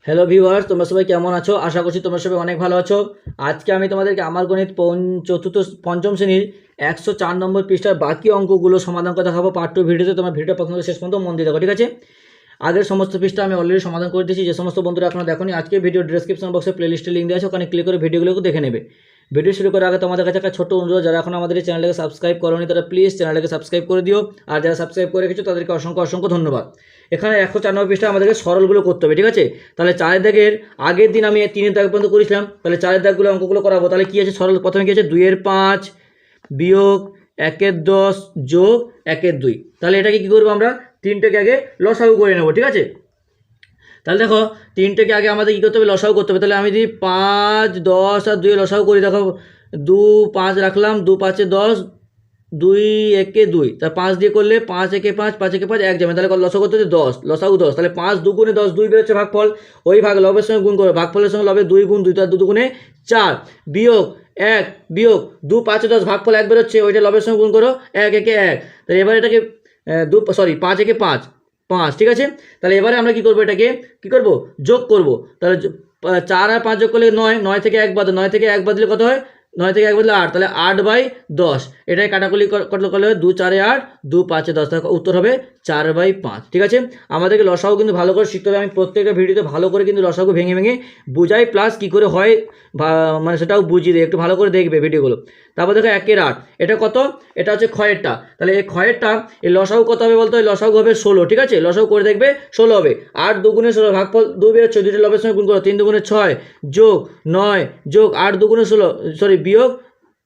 Hello viewers, তোমরা সবাই কেমন আছো? আশা করছি তোমরা সবাই অনেক ভালো আছো। আজকে আমি তোমাদেরকে আমার গণিত পঞ্চম শ্রেণীর 104 নম্বর পৃষ্ঠার বাকি অঙ্কগুলো সমাধান করে দেখাবো পার্ট 2 ভিডিওতে। তোমার ভিডিওটা প্রথম থেকে শেষ পর্যন্ত মন দিয়ে দেখো, ঠিক আছে? আগের সমস্ত পৃষ্ঠা আমি অলরেডি সমাধান করে দিয়েছি। যে সমস্ত বন্ধুরা এখনো দেখোনি, আজকে ভিডিও ডেসক্রিপশন বক্সে প্লেলিস্টের লিঙ্ক দেওয়া আছে, ওখানে ক্লিক করে ভিডিওগুলোকে দেখে নেবে। ভিডিও শুরু করার আগে তোমাদের কাছে একটা ছোট্ট অনুরোধ, যারা এখন আমাদের এই চ্যানেলটাকে সাবস্ক্রাইব করোনি তারা প্লিজ চ্যানেলটাকে সাবস্ক্রাইব করে দিও, আর যারা সাবস্ক্রাইব করে রেখেছো তাদেরকে অসংখ্য অসংখ্য ধন্যবাদ। এখানে 194 পৃষ্ঠা আমাদেরকে সরলগুলো করতে হবে, ঠিক আছে? তাহলে 4 দাগের আগের দিন আমি 3 দাগ পর্যন্ত করেছিলাম, তাহলে 4 দাগগুলো অঙ্কগুলো করাবো। তাহলে কী আছে সরল? প্রথমে কী আছে 2 এর 5 বিয়োগ 1 এর 10 যোগ 1 এর 2। তাহলে এটাকে কী করবো আমরা? 3টেকে আগে লসাগু করে নেবো, ঠিক আছে? তাহলে দেখো 3টেকে আগে আমাদের কী করতে হবে? লসাগু করতে হবে। তাহলে আমি যদি 5 10 আর 2 লসাগু করি, দেখো 2 5 রাখলাম, 2 5 10, 2 1 2, তা 5 দিয়ে করলে 5 1 5, 5 1 5 1 যাবে। তাহলে লসাগু করতে হচ্ছে 10, লসাগু 10। তাহলে 5 2 10, 2 বেরোচ্ছে ভাগফল, ওই ভাগ লবের সঙ্গে গুণ করবে, ভাগফলের সঙ্গে লবে 2 গুণ 2, তার 2 2 4 বিয়োগ 1 বিয়োগ 2 5 10, ভাগফল 1 বেরোচ্ছে, ওইটা লবের সঙ্গে গুণ করো 1 1 1। তাহলে এবার এটাকে 5 1 5 5, ঠিক আছে? তাহলে এবারে আমরা কি করব? এটাকে কি করব? যোগ করব। তাহলে 4 আর 5 যোগ করলে 9, 9 থেকে 1 বাদ, 9 থেকে 1 বাদ দিলে কত হয়? 9 থেকে 1 বাদলে 8, তাহলে 8/10। এটাই কাটাকুলি করলে 2 4 8, 2 5 10, তাহলে উত্তর হবে 4/5, ঠিক আছে? আমাদেরকে লসাগু কিন্তু ভালো করে শিখতে হবে। আমি প্রত্যেকটা ভিডিওতে ভালো করে কিন্তু লসাগু ভেঙে ভেঙে বুঝাই, প্লাস কী করে হয় মানে সেটাও বুঝিয়ে দিই, একটু ভালো করে দেখবে ভিডিওগুলো। তারপর দেখো 1 এর 8, এটা কত? এটা হচ্ছে ক্ষয়েরটা। তাহলে এই ক্ষয়েরটা এই লসাগু কত হবে বলতো? এই লসাগু হবে 16, ঠিক আছে? লসাগু করে দেখবে 16 হবে। 8 2 16, ভাগফল 2 বেরোচ্ছে, 2টা লবের সঙ্গে গুণ করো, 3 2 6 যোগ 9 যোগ 8 2 16, সরি বিয়োগ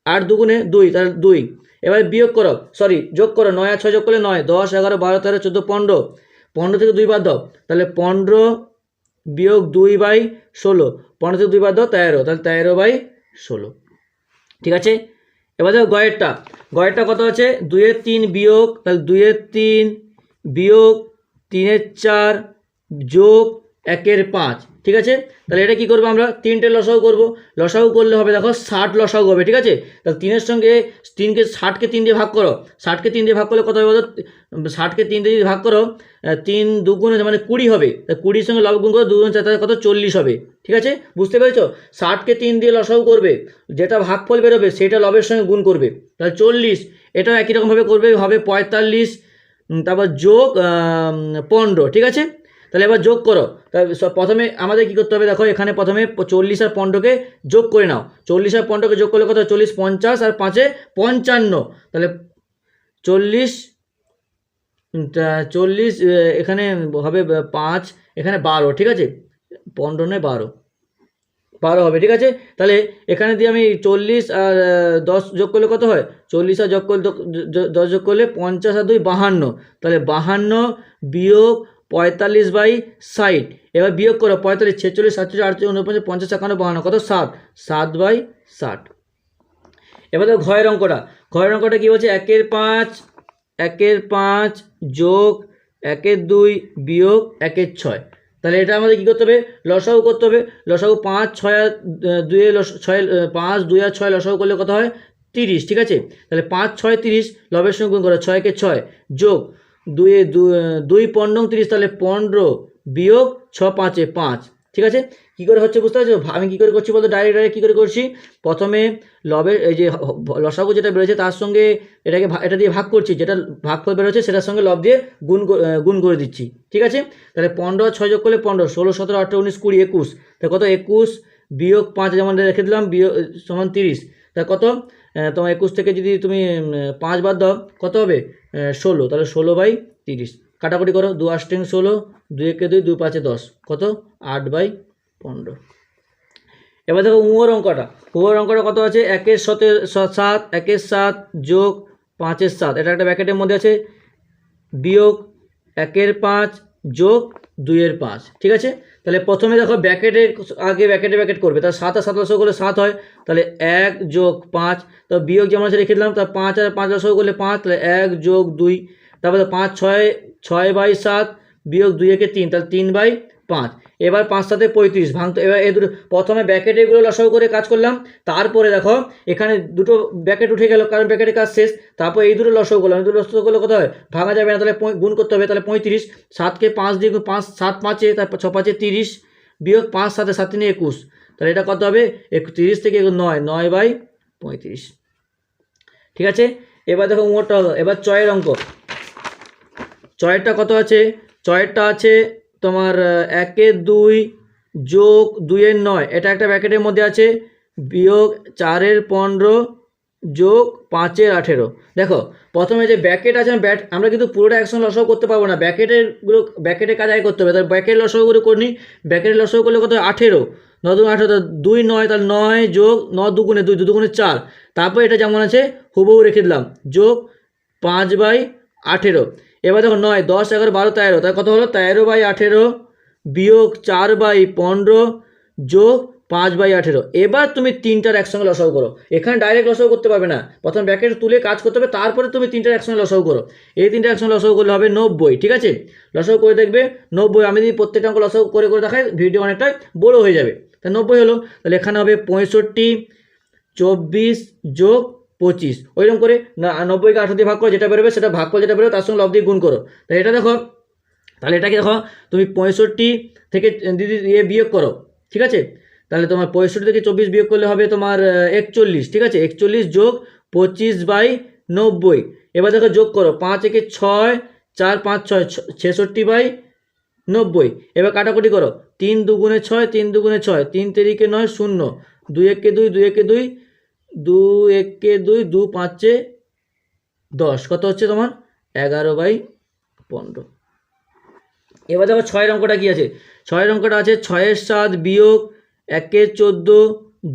8 2 2, তাহলে 2। এবার বিয়োগ করো, সরি যোগ করো, 9 আর 6 যোগ করলে 9, 10 11 12 13 14 15, 15 থেকে 2 বাদ দাও, তাহলে 15 বিয়োগ 2/16, 15 থেকে 2 বাদ দাও 13, তাহলে 13/16, ঠিক আছে? এবার দেখো গয়েরটা কত আছে? 2 এর 3 বিয়োগ, তাহলে 2 এর 3 বিয়োগ 3 এর 4 যোগ 1 এর 5, ঠিক আছে? তাহলে এটা কি করবো আমরা? 3টে লসাগু করব। লসাগু করলে হবে দেখো 60 লসাগু হবে, ঠিক আছে? তাহলে 3 এর সঙ্গে 60কে 3 দিয়ে ভাগ করো, 60কে 3 দিয়ে ভাগ করলে কত হবে বলো? 60কে 3 দিয়ে যদি ভাগ করো, 3 2 মানে 20 হবে। তাহলে 20-র সঙ্গে লব গুণ করো, 2 4, তাহলে কত? 40 হবে, ঠিক আছে? বুঝতে পেরেছো? 60কে 3 দিয়ে লসাগু করবে, যেটা ভাগফল বেরোবে সেটা লবের সঙ্গে গুণ করবে, তাহলে 40। এটাও একই রকমভাবে করবে, হবে 45, তারপর যোগ 15, ঠিক আছে? তাহলে এবার যোগ করো। তাহলে প্রথমে আমাদের কী করতে হবে? দেখো এখানে প্রথমে 40 আর 15কে যোগ করে নাও। 40 আর 15কে যোগ করলে কত? 40 50 আর 5-এ 55, তাহলে 40 40 এখানে হবে 5, এখানে 12, ঠিক আছে? 15 নয় 12 হবে, ঠিক আছে? তাহলে এখানে দিয়ে আমি 40 আর 10 যোগ করলে কত হয়? 40 আর 10 যোগ করলে 50 আর 2 52, তাহলে 52 বিয়োগ 45/60। এবার বিয়োগ করো 45 46 47 48 49 50 51 52, কত? 7, 7/60। এবার দেখো ঘয়ের অঙ্কটা কী বলছে? 1 এর 5 যোগ 1 এর 2 বিয়োগ 1 এর 6। তাহলে এটা আমাদের কী করতে হবে? লসাগু করতে হবে। লসাগু 5 6 আর 2 6, 5 2 আর 6 লসাগু করলে কত হয়? 30, ঠিক আছে? তাহলে 5 6 30, লবের সঙ্গে গুণ করো, 6 কে 6 যোগ 2 2 15 30, তাহলে 15 বিয়োগ 6 5 5, ঠিক আছে? কী করে হচ্ছে বুঝতে পারছো? আমি কী করে করছি বলতো? ডাইরেক্ট কী করে করছি? প্রথমে লবের এই যে লসাগু যেটা বেরোচ্ছে তার সঙ্গে এটা দিয়ে ভাগ করছি, যেটা ভাগফল বেরোচ্ছে সেটার সঙ্গে লব দিয়ে গুণ করে দিচ্ছি, ঠিক আছে? তাহলে 15 আর 6 যোগ করলে 15, 16 17 18 19 20 21, তাহলে কত? 21 বিয়োগ 5 যেমন রেখে দিলাম, বিয়োগ সমান 30, তাহলে কত? তোমার 21 থেকে যদি তুমি 5 বাদ দাও, কত হবে? 16, তাহলে 16/30। কাটাকুটি করো, 2 8 16, 2 1 2, 2 5 10, কত? 8/15। এবার দেখো উমোর অঙ্কটা কত আছে? 1 এর 7 1 এর 7 যোগ 5 এর 7, এটা একটা ব্র্যাকেটের মধ্যে আছে, বিয়োগ 1 এর 5 যোগ 2 এর 5, ঠিক আছে? তাহলে প্রথমে দেখো ব্র্যাকেট করবে, তাহলে 7 আর 7 লসাগু করলে 7 হয়, তাহলে 1 যোগ 5, তো বিয়োগ যেমন আছে রেখে দিলাম, তাহলে 5 আর 5 লসাগু করলে 5, তাহলে 1 যোগ 2, তারপরে 5 6/7 বিয়োগ 2 একে 3, তাহলে 3/5। এবার 5 7 35 ভাঙতে, এবার এই দুটো প্রথমে ব্র্যাকেট এগুলো লসাগু করে কাজ করলাম, তারপরে দেখো এখানে দুটো ব্র্যাকেট উঠে গেল কারণ ব্র্যাকেটের কাজ শেষ, তারপর এই দুটো লসাগু করলাম, এই দুটো লসাগু করলে কত হয়? ভাঙা যাবে না, তাহলে গুণ করতে হবে, তাহলে 35, 7কে 5 দিয়ে 5 7 5, তারপর 6 5 30 বিয়োগ 5 7 7 3 21, তাহলে এটা কত হবে 31 থেকে 9, 9/35। ঠিক আছে, এবার দেখো মোটটা হলো। এবার চয়ের অঙ্ক, চয়েরটা কত আছে? চয়েরটা আছে তোমার 1/2 যোগ 2/9, এটা একটা ব্র্যাকেটের মধ্যে আছে, বিয়োগ 4/15 যোগ 5/18। দেখো প্রথমে যে ব্র্যাকেট আছে, আমরা কিন্তু পুরোটা একসঙ্গে লসাগু করতে পারবো না, ব্র্যাকেটের কাজ আগে করতে হবে। তাহলে ব্র্যাকেটের লসাগুগুলো করে নিই। ব্র্যাকেটের লসাগু করলে কত? 18, 9 2 18, 2 9, তাহলে 9 যোগ 9 দুগুণে 2, 2 দুগুণে 4, তারপর এটা যেমন আছে হুবহু রেখে দিলাম, যোগ 5/18। এবার দেখো 9 10 11 12 13, তাহলে কত হলো? 13/18 বিয়োগ 4/15 যোগ 5/18। এবার তুমি তিনটার একসঙ্গে লসাগু করো। এখানে ডাইরেক্ট লসাগু করতে পারবে না, প্রথম ব্র্যাকেট তুলে কাজ করতে হবে, তারপরে তুমি তিনটার একসঙ্গে লসাগু করো। এই তিনটা একসঙ্গে লসাগু করলে হবে 90। ঠিক আছে, লসাগু করে দেখবে 90। আমি যদি প্রত্যেকটা অঙ্ক লসাগু করে করে দেখাই, ভিডিও অনেকটাই বড় হয়ে যাবে। তা 90 হলো, তাহলে এখানে হবে 65 24 যোগ 25, ওইরকম করে না 90কে 18 দিয়ে ভাগ করো, যেটা বেরোবে সেটা ভাগ করো, যেটা বেরোবে তার সঙ্গে লব দিয়ে গুণ করো। তাহলে এটা দেখো, তাহলে এটাকে দেখো তুমি 65 থেকে দিদি বিয়োগ করো। ঠিক আছে, তাহলে তোমার 65 থেকে 24 বিয়োগ করলে হবে তোমার 41। ঠিক আছে, 41 যোগ 25/90। এবার দেখো যোগ করো, 5 একে 6, 4 5 6, 66/90। এবার কাটাকুটি করো, 3 দুগুণে 6, 3 দুগুণে 6, 3 তেরিকে 9, 0, 2 একে 2, 2 একে 2, 2 একে 2, 2 5 10, কত হচ্ছে তোমার? 11/15। এবার দেখো 6 অঙ্কটা কি আছে? 6 অঙ্কটা আছে 6/7 বিয়োগ 1/14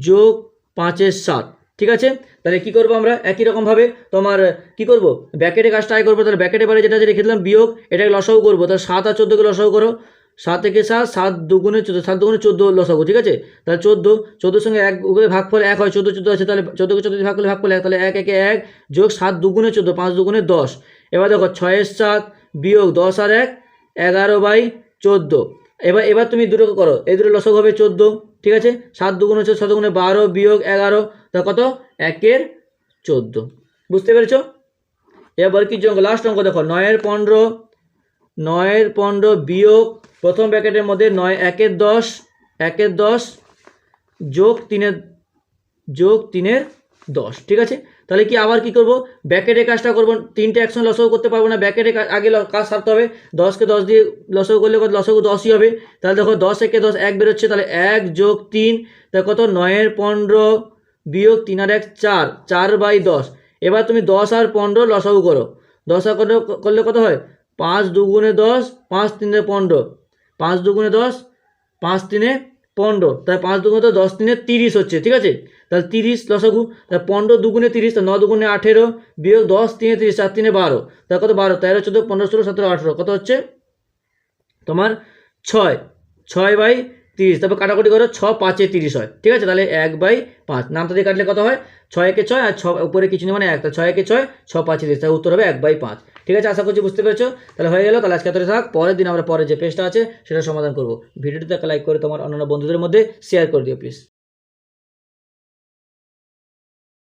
যোগ 5/7। ঠিক আছে, তাহলে কি করব আমরা? একই রকমভাবে তোমার কি করব, ব্র্যাকেটে কাজটা আগে করবো। তাহলে ব্র্যাকেটে পরে যেটা রেখে দিলাম বিয়োগ, এটাকে লসাগু করবো। তাহলে 7 আর 14কে লসাগু করো, 7 একে 7, 7 দুগুণে 14, 7 দুগুণে 14 লসাগু। ঠিক আছে, তাহলে 14 সঙ্গে 1 ভাগফল 1 হয়, 14 14 আছে, তাহলে 14কে 14 দিয়ে ভাগ করলে ভাগফল 1, তাহলে 1 একে 1 যোগ 7 দুগুণে 14, 5 দুগুণে 10। এবার দেখো 6/7 বিয়োগ 10 আর 1, 11/14। এবার তুমি দুটো করো, এই দুটো লসাগু হবে 14। ঠিক আছে, 7 দুগুণে 7 দুগুণে 12 বিয়োগ 11, তা কত? 1/14। বুঝতে পেরেছো? এবার কি অঙ্ক? লাস্ট অঙ্ক দেখো, 9/15 বিয়োগ প্রথম ব্র্যাকেটের মধ্যে 1/10 যোগ 3/10। ঠিক আছে, তাহলে কি আবার কি করব? ব্র্যাকেটের কাজটা করব, তিনটে একসঙ্গে লসাগু করতে পারবো না, ব্র্যাকেটে আগে কাজ সারতে হবে। 10কে 10 দিয়ে লসাগু করলে কত? লসাগু 10ই হবে। তাহলে দেখো 10 একে 10, 1 বেরোচ্ছে, তাহলে 1 যোগ 3, তাহলে কত? 9/15 বিয়োগ 3 আর 1 4, 4/10। এবার তুমি 10 আর 15 লসাগু করো, 10 আর করলে কত হয়? 5 দুগুণে 10, 5 3 15, 5 দুগুণে 10, 5 3 15, তাহলে 5 দুগুণে 10 3 30 হচ্ছে। ঠিক আছে, তাহলে 30 লসাগু, তাহলে 15 দুগুণে 30, তাহলে 9 দুগুণে 18 বিয়োগ 10 3 30, 4 3 12, তাহলে কত? 12, 13 14 15 16 17 18, কত হচ্ছে তোমার? 6/30। তারপর কাটাকুটি করো, 6 5 30 হয়। ঠিক আছে, তাহলে 1/5, নামটা দিয়ে কাটলে কত হয়? 6 একে 6 আর 6 উপরে কিছু নেই, মানে 1, তাহলে 6 একে 6, 6 5 30, তাহলে উত্তর হবে 1/5। ঠিক আছে, আশা করছি বুঝতে পেরেছো। তাহলে হয়ে গেল, তাহলে আজকে এতটাই থাক। পরের দিন আমরা পরে যে পেজটা আছে সেটা সমাধান করব। ভিডিওটিতে একটা লাইক করে তোমার অন্যান্য বন্ধুদের মধ্যে শেয়ার করে দিও প্লিজ।